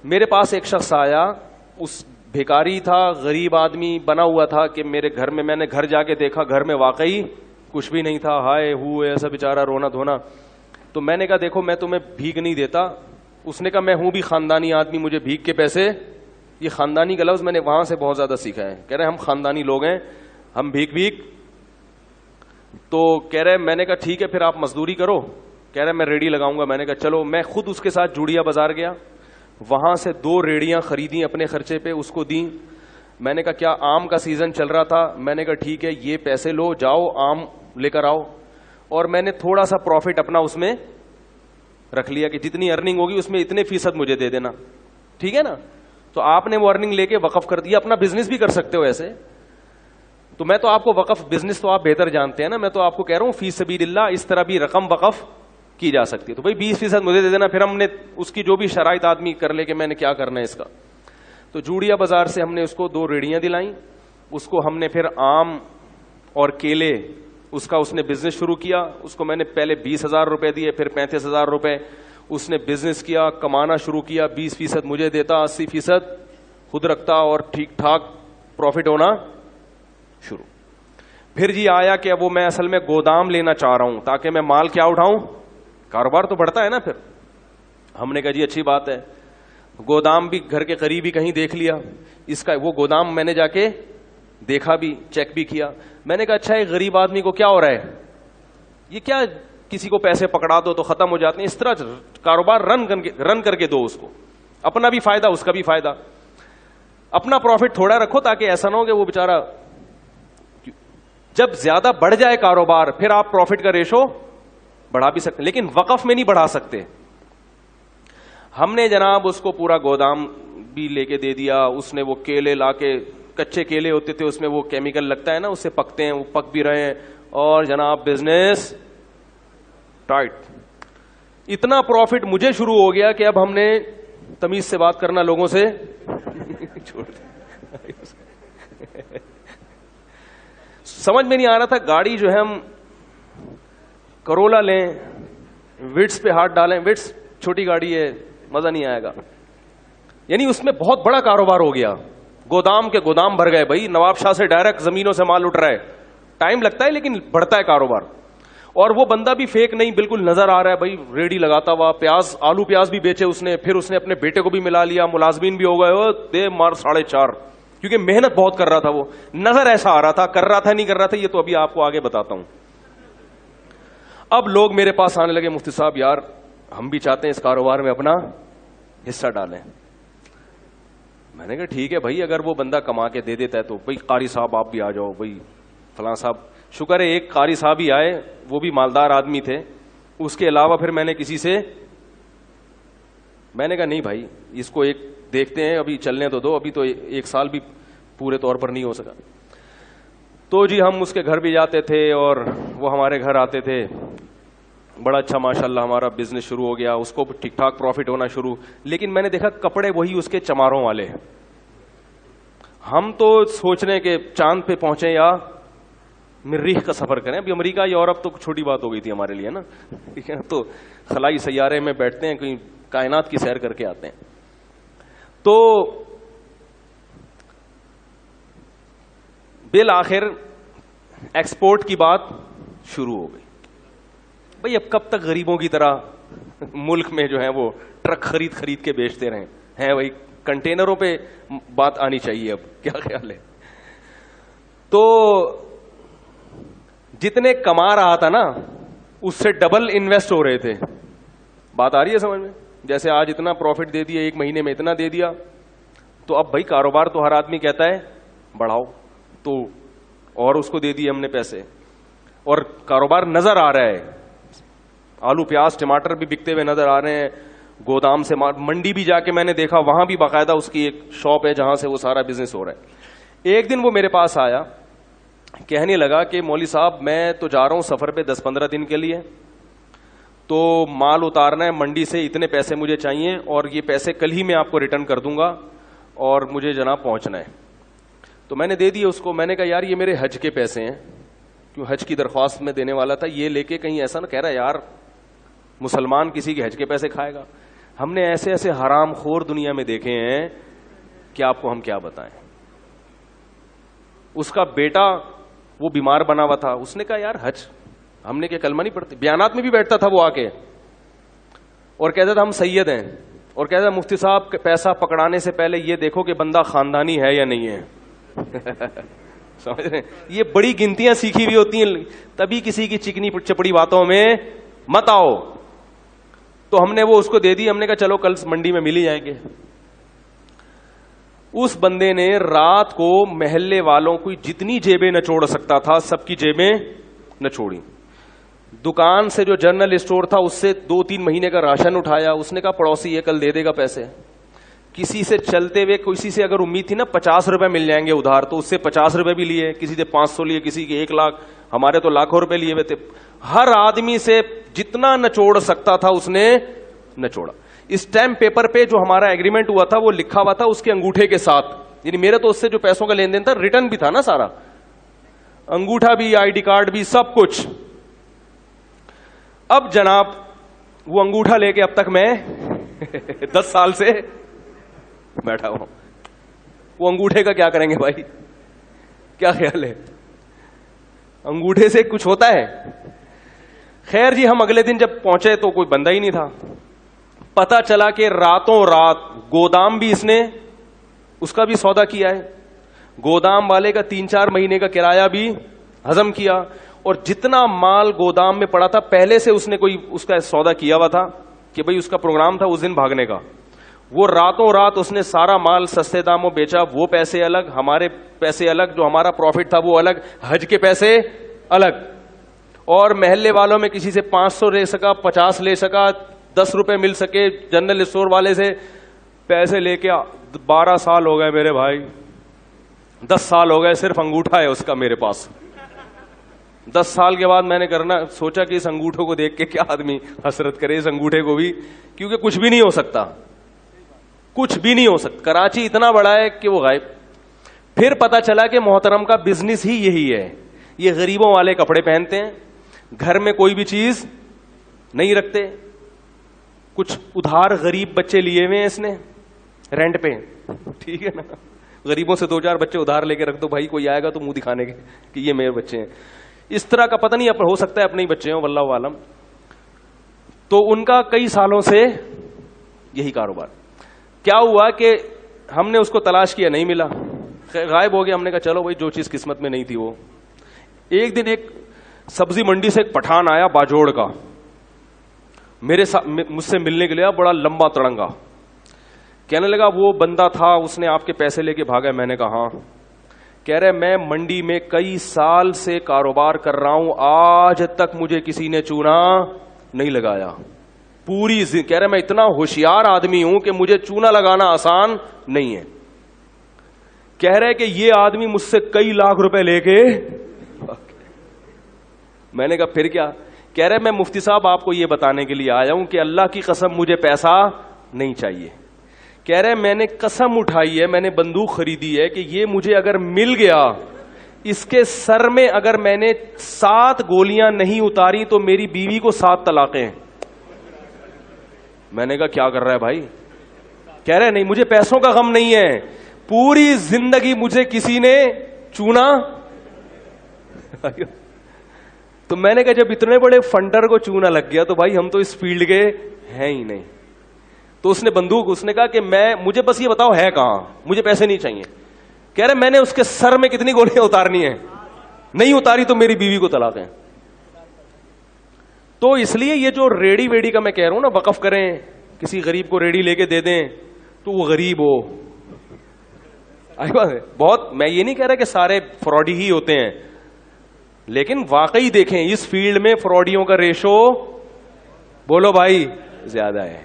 میرے پاس ایک شخص آیا, اس بھیکاری تھا, غریب آدمی بنا ہوا تھا کہ میرے گھر میں, میں نے گھر جا کے دیکھا گھر میں واقعی کچھ بھی نہیں تھا, ہائے ہو ایسا بیچارہ رونا دھونا. تو میں نے کہا دیکھو میں تمہیں بھیک نہیں دیتا. اس نے کہا میں ہوں بھی خاندانی آدمی, مجھے بھیک کے پیسے, یہ خاندانی کا لفظ میں نے وہاں سے بہت زیادہ سیکھا ہے. کہہ رہے ہم خاندانی لوگ ہیں, ہم بھیک. تو کہہ رہے میں نے کہا ٹھیک ہے پھر آپ مزدوری کرو. کہہ رہے میں ریڑھی لگاؤں گا. میں نے کہا چلو. میں خود اس کے ساتھ جوڑیا بازار گیا, وہاں سے 2 ریڑیاں خریدیں اپنے خرچے پہ, اس کو دیں. میں نے کہا کیا آم کا سیزن چل رہا تھا, میں نے کہا ٹھیک ہے یہ پیسے لو, جاؤ آم لے کر آؤ. اور میں نے تھوڑا سا پروفٹ اپنا اس میں رکھ لیا کہ جتنی ارننگ ہوگی اس میں اتنے فیصد مجھے دے دینا, ٹھیک ہے نا. تو آپ نے وہ ارننگ لے کے وقف کر دیا. اپنا بزنس بھی کر سکتے ہو ایسے. تو میں تو آپ کو وقف بزنس تو آپ بہتر جانتے ہیں نا, میں تو آپ کو کہہ رہا ہوں فی سبیل اللہ اس طرح بھی رقم وقف کی جا سکتی ہے. تو بھائی 20% مجھے دے دینا. پھر ہم نے اس کی جو بھی شرائط آدمی کر لے کہ میں نے کیا کرنا ہے اس کا. تو جوڑیا بازار سے ہم نے اس کو 2 ریڑیاں دلائیں. اس کو ہم نے پھر آم اور کیلے اس کا اس نے بزنس شروع کیا. اس کو میں نے پہلے 20,000 روپے دیے, پھر 35,000 روپے. اس نے بزنس کیا, کمانا شروع کیا, 20% مجھے دیتا, 80% خود رکھتا, اور ٹھیک ٹھاک پروفٹ ہونا شروع. پھر جی آیا کہ اب وہ میں اصل میں گودام لینا چاہ رہا ہوں تاکہ میں مال کیا اٹھاؤں, کاروبار تو بڑھتا ہے نا. پھر ہم نے کہا جی اچھی بات ہے. گودام بھی گھر کے قریب ہی کہیں دیکھ لیا. اس کا وہ گودام میں نے جا کے دیکھا بھی, چیک بھی کیا. میں نے کہا اچھا ایک غریب آدمی کو کیا ہو رہا ہے, یہ کیا کسی کو پیسے پکڑا دو تو ختم ہو جاتے ہیں, اس طرح کاروبار رن کر کے دو اس کو, اپنا بھی فائدہ اس کا بھی فائدہ. اپنا پروفٹ تھوڑا رکھو تاکہ ایسا نہ ہو کہ وہ بیچارہ, جب زیادہ بڑھ جائے کاروبار پھر آپ پروفٹ کا ریشو بڑھا بھی سکتے, لیکن وقف میں نہیں بڑھا سکتے. ہم نے جناب اس کو پورا گودام بھی لے کے دے دیا. اس نے وہ کیلے لا کے, کچے کیلے ہوتے تھے اس میں وہ کیمیکل لگتا ہے نا, اس سے پکتے ہیں, وہ پک بھی رہے ہیں, اور جناب بزنس ٹائٹ. اتنا پروفٹ مجھے شروع ہو گیا کہ اب ہم نے تمیز سے بات کرنا لوگوں سے چھوڑ دیا. سمجھ میں نہیں آ رہا تھا. گاڑی جو ہے ہم کرولا لیں, وٹس پہ ہاتھ ڈالیں, وٹس چھوٹی گاڑی ہے, مزہ نہیں آئے گا. یعنی اس میں بہت بڑا کاروبار ہو گیا. گودام کے گودام بھر گئے بھائی, نواب شاہ سے ڈائریکٹ زمینوں سے مال اٹھ رہا ہے. ٹائم لگتا ہے لیکن بڑھتا ہے کاروبار. اور وہ بندہ بھی فیک نہیں, بالکل نظر آ رہا ہے بھائی, ریڑھی لگاتا ہوا, پیاز آلو پیاز بھی بیچے اس نے. پھر اس نے اپنے بیٹے کو بھی ملا لیا, ملازمین بھی ہو گئے, دے مار 4.5, کیونکہ محنت بہت کر رہا تھا. وہ نظر ایسا آ رہا تھا, کر رہا تھا نہیں کر رہا تھا یہ تو ابھی آپ کو آگے بتاتا ہوں. اب لوگ میرے پاس آنے لگے, مفتی صاحب یار ہم بھی چاہتے ہیں اس کاروبار میں اپنا حصہ ڈالیں. میں نے کہا ٹھیک ہے بھائی, اگر وہ بندہ کما کے دے دیتا ہے تو بھائی قاری صاحب آپ بھی آ جاؤ, بھائی فلاں صاحب. شکر ہے ایک قاری صاحب ہی آئے, وہ بھی مالدار آدمی تھے. اس کے علاوہ پھر میں نے کسی سے, میں نے کہا نہیں بھائی اس کو ایک دیکھتے ہیں, ابھی چلنے تو دو, ابھی تو 1 سال بھی پورے طور پر نہیں ہو سکا. تو جی ہم اس کے گھر بھی جاتے تھے اور وہ ہمارے گھر آتے تھے. بڑا اچھا ماشاءاللہ ہمارا بزنس شروع ہو گیا, اس کو ٹھیک ٹھاک پروفٹ ہونا شروع. لیکن میں نے دیکھا کپڑے وہی اس کے چماروں والے. ہم تو سوچ رہے ہیں کہ چاند پہ پہنچے یا مریخ کا سفر کریں. ابھی امریکہ یورپ تو چھوٹی بات ہو گئی تھی ہمارے لیے نا, ٹھیک ہے, تو خلائی سیارے میں بیٹھتے ہیں, کہیں کائنات کی سیر کر کے آتے ہیں. تو بالآخر ایکسپورٹ کی بات شروع ہو گئی. بھئی اب کب تک غریبوں کی طرح ملک میں جو ہے وہ ٹرک خرید کے بیچتے رہیں ہیں, وہی کنٹینروں پہ بات آنی چاہیے. اب کیا خیال ہے؟ تو جتنے کما رہا تھا نا اس سے ڈبل انویسٹ ہو رہے تھے. بات آ رہی ہے سمجھ میں؟ جیسے آج اتنا پروفٹ دے دیا, 1 مہینے میں اتنا دے دیا, تو اب بھائی کاروبار تو ہر آدمی کہتا ہے بڑھاؤ, تو اور اس کو دے دیے ہم نے پیسے, اور کاروبار نظر آ رہا ہے. آلو پیاز ٹماٹر بھی بکتے ہوئے نظر آ رہے ہیں. گودام سے منڈی بھی جا کے میں نے دیکھا, وہاں بھی باقاعدہ اس کی ایک شاپ ہے جہاں سے وہ سارا بزنس ہو رہا ہے. ایک دن وہ میرے پاس آیا, کہنے لگا کہ مولوی صاحب میں تو جا رہا ہوں سفر پہ 10-15 دن کے لیے, تو مال اتارنا ہے منڈی سے, اتنے پیسے مجھے چاہیے, اور یہ پیسے کل ہی میں آپ کو ریٹرن کر دوں گا, اور مجھے جناب پہنچنا ہے. تو میں نے دے دیے اس کو. میں نے کہا یار یہ میرے حج کے پیسے ہیں, کیوں حج کی درخواست میں دینے والا تھا, یہ لے کے کہیں ایسا نہ کہہ رہا یار مسلمان کسی کے حج کے پیسے کھائے گا. ہم نے ایسے ایسے حرام خور دنیا میں دیکھے ہیں کہ آپ کو ہم کیا بتائیں. اس کا بیٹا وہ بیمار بنا ہوا تھا, اس نے کہا یار حج, ہم نے کیا کلمہ نہیں پڑھتے, بیانات میں بھی بیٹھتا تھا وہ آ کے اور کہتا تھا ہم سید ہیں, اور کہتا تھا مفتی صاحب پیسہ پکڑانے سے پہلے یہ دیکھو کہ بندہ خاندانی ہے یا نہیں ہے. سمجھ رہے ہیں, یہ بڑی گنتیاں سیکھی ہوئی ہوتی ہیں, تبھی کسی کی چکنی چپڑی باتوں میں مت آؤ. تو ہم نے وہ اس کو دے دی, ہم نے کہا چلو کل منڈی میں مل ہی جائیں گے. اس بندے نے رات کو محلے والوں کو جتنی جیبیں نچوڑ سکتا تھا سب کی جیبیں نچوڑی. دکان سے جو جنرل اسٹور تھا اس سے 2-3 مہینے کا راشن اٹھایا. اس نے کہا پڑوسی یہ کل دے دے گا پیسے. کسی سے چلتے ہوئے کسی سے اگر امید تھی نا 50 روپے مل جائیں گے ادھار, تو اس سے 50 روپے بھی لیے, کسی سے 500 لیے, کسی کے 1 لاکھ, ہمارے تو لاکھوں روپے لیے ہوئے تھے. ہر آدمی سے جتنا نچوڑ سکتا تھا اس نے نچوڑا. اسٹیمپ پیپر پہ جو ہمارا ایگریمنٹ ہوا تھا وہ لکھا ہوا تھا اس کے انگوٹھے کے ساتھ, یعنی میرے تو اس سے جو پیسوں کا لین دین تھا ریٹرن بھی تھا نا سارا, انگوٹھا بھی, آئی ڈی کارڈ بھی, سب کچھ. اب جناب وہ انگوٹھا لے کے اب تک میں 10 سال سے بیٹھا ہوں. وہ انگوٹھے کا کیا کریں گے بھائی, کیا خیال ہے, انگوٹھے سے کچھ ہوتا ہے؟ خیر جی, ہم اگلے دن جب پہنچے تو کوئی بندہ ہی نہیں تھا. پتا چلا کہ راتوں رات گودام بھی اس نے اس کا بھی سودا کیا ہے, گودام والے کا 3-4 مہینے کا کرایہ بھی ہضم کیا, اور جتنا مال گودام میں پڑا تھا پہلے سے اس نے کوئی اس کا سودا کیا ہوا تھا کہ بھئی اس کا پروگرام تھا اس دن بھاگنے کا. وہ راتوں رات اس نے سارا مال سستے داموں بیچا, وہ پیسے الگ, ہمارے پیسے الگ, جو ہمارا پروفٹ تھا وہ الگ, حج کے پیسے الگ. اور محلے والوں میں کسی سے 500 لے سکا, 50 لے سکا, 10 روپے مل سکے, جنرل اسٹور والے سے پیسے لے کے 12 سال ہو گئے میرے بھائی, 10 سال ہو گئے, صرف انگوٹھا ہے اس کا میرے پاس. 10 سال کے بعد میں نے کرنا سوچا کہ اس انگوٹھوں کو دیکھ کے کیا آدمی حسرت کرے, اس انگوٹھے کو بھی, کیونکہ کچھ بھی نہیں ہو سکتا, کچھ بھی نہیں ہو سکتا. کراچی اتنا بڑا ہے کہ وہ غائب. پھر پتا چلا کہ محترم کا بزنس ہی یہی ہے, یہ غریبوں والے کپڑے پہنتے ہیں, گھر میں کوئی بھی چیز نہیں رکھتے, کچھ ادھار غریب بچے لیے ہوئے ہیں اس نے رینٹ پہ, ٹھیک ہے نا, غریبوں سے 2-4 بچے ادھار لے کے رکھ دو بھائی, کوئی آئے گا تو منہ دکھانے کے کہ یہ میرے بچے ہیں. اس طرح کا پتہ نہیں, ہو سکتا ہے اپنے ہی بچے ہوں, واللہ عالم. تو ان کا کئی سالوں سے یہی کاروبار. کیا ہوا کہ ہم نے اس کو تلاش کیا, نہیں ملا, غائب ہو گیا. ہم نے کہا چلو بھائی جو چیز قسمت میں نہیں تھی وہ. ایک دن ایک سبزی منڈی سے ایک پٹھان آیا باجوڑ کا, مجھ سے ملنے کے لیے, بڑا لمبا تڑنگا. کہنے لگا وہ بندہ تھا اس نے آپ کے پیسے لے کے بھاگا. میں نے کہا ہاں. کہہ رہے میں منڈی میں کئی سال سے کاروبار کر رہا ہوں, آج تک مجھے کسی نے چونا نہیں لگایا پوری. کہہ رہے میں اتنا ہوشیار آدمی ہوں کہ مجھے چونا لگانا آسان نہیں ہے. کہہ رہے کہ یہ آدمی مجھ سے کئی لاکھ روپے لے کے. میں نے کہا پھر کیا؟ کہہ رہے میں مفتی صاحب آپ کو یہ بتانے کے لیے آیا ہوں کہ اللہ کی قسم مجھے پیسہ نہیں چاہیے. کہہ رہے میں نے قسم اٹھائی ہے, میں نے بندوق خریدی ہے کہ یہ مجھے اگر مل گیا, اس کے سر میں اگر میں نے 7 گولیاں نہیں اتاری تو میری بیوی کو 7 طلاقیں. میں نے کہا کیا کر رہا ہے بھائی؟ کہہ رہے نہیں مجھے پیسوں کا غم نہیں ہے, پوری زندگی مجھے کسی نے چونا. تو میں نے کہا جب اتنے بڑے فنڈر کو چونا لگ گیا تو بھائی ہم تو اس فیلڈ کے ہیں ہی نہیں. تو اس نے بندوق, اس نے کہا کہ مجھے بس یہ بتاؤ ہے کہاں, مجھے پیسے نہیں چاہیے. کہہ رہے میں نے اس کے سر میں کتنی گولیاں اتارنی ہیں, نہیں اتاری تو میری بیوی کو طلاق ہے. تو اس لیے یہ جو ریڑی ویڑی کا میں کہہ رہا ہوں نا, وقف کریں, کسی غریب کو ریڑی لے کے دے دیں تو وہ غریب ہو. بہت, میں یہ نہیں کہہ رہا کہ سارے فراڈی ہی ہوتے ہیں, لیکن واقعی دیکھیں اس فیلڈ میں فراڈیوں کا ریشو بولو بھائی زیادہ ہے.